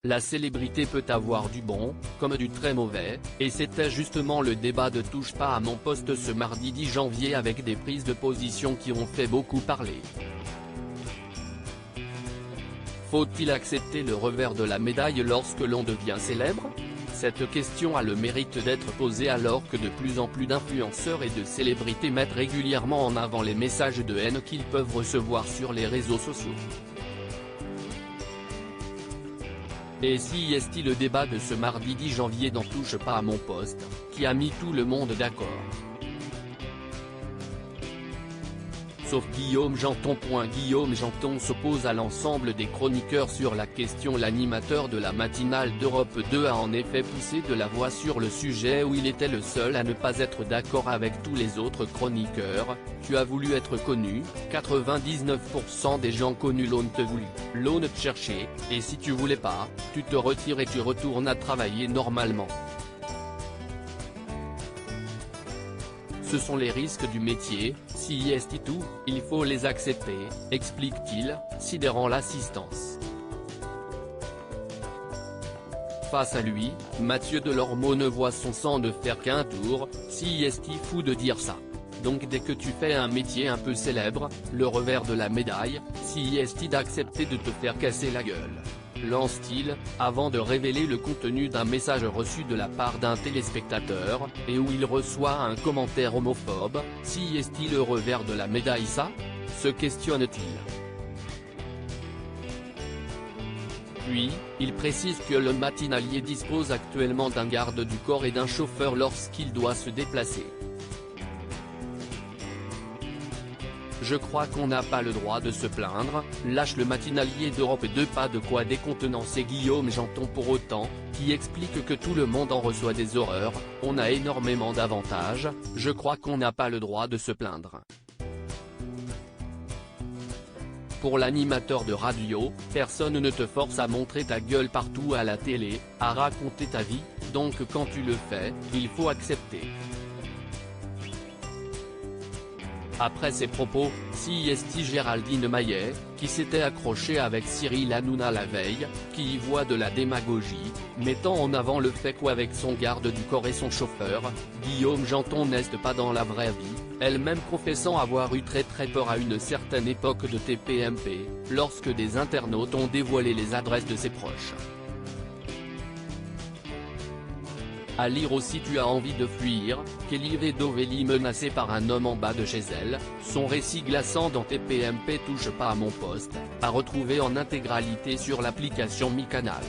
La célébrité peut avoir du bon, comme du très mauvais, et c'était justement le débat de Touche pas à mon poste ce mardi 10 janvier avec des prises de position qui ont fait beaucoup parler. Faut-il accepter le revers de la médaille lorsque l'on devient célèbre? Cette question a le mérite d'être posée alors que de plus en plus d'influenceurs et de célébrités mettent régulièrement en avant les messages de haine qu'ils peuvent recevoir sur les réseaux sociaux. Et si est le débat de ce mardi 10 janvier dans Touche pas à mon poste, qui a mis tout le monde d'accord. Sauf Guillaume Janton. Guillaume Janton s'oppose à l'ensemble des chroniqueurs sur la question. L'animateur de la matinale d'Europe 2 a en effet poussé de la voix sur le sujet où il était le seul à ne pas être d'accord avec tous les autres chroniqueurs. Tu as voulu être connu, 99% des gens connus l'ont te voulu, l'ont te cherché, et si tu voulais pas, tu te retires et tu retournes à travailler normalement. Ce sont les risques du métier, si est tout, il faut les accepter, explique-t-il, sidérant l'assistance. Face à lui, Mathieu Delormeau ne voit son sang ne faire qu'un tour, si est fou de dire ça. Donc dès que tu fais un métier un peu célèbre, le revers de la médaille, si est d'accepter de te faire casser la gueule. Lance-t-il, avant de révéler le contenu d'un message reçu de la part d'un téléspectateur, et où il reçoit un commentaire homophobe. Si est le revers de la médaille ça? Se questionne-t-il. Puis, il précise que le matinalier dispose actuellement d'un garde du corps et d'un chauffeur lorsqu'il doit se déplacer. Je crois qu'on n'a pas le droit de se plaindre, lâche le matinalier d'Europe 2. Pas de quoi décontenancer Guillaume Janton pour autant, qui explique que tout le monde en reçoit des horreurs, on a énormément d'avantages, je crois qu'on n'a pas le droit de se plaindre. Pour l'animateur de radio, personne ne te force à montrer ta gueule partout à la télé, à raconter ta vie, donc quand tu le fais, il faut accepter. Après ces propos, si est Géraldine Maillet, qui s'était accrochée avec Cyril Hanouna la veille, qui y voit de la démagogie, mettant en avant le fait qu'avec son garde du corps et son chauffeur, Guillaume Janton n'est pas dans la vraie vie, elle-même confessant avoir eu très peur à une certaine époque de TPMP, lorsque des internautes ont dévoilé les adresses de ses proches. À lire aussi Tu as envie de fuir, Kelly Vedovelli menacée par un homme en bas de chez elle, son récit glaçant dans TPMP Touche pas à mon poste, à retrouver en intégralité sur l'application Mi Canal.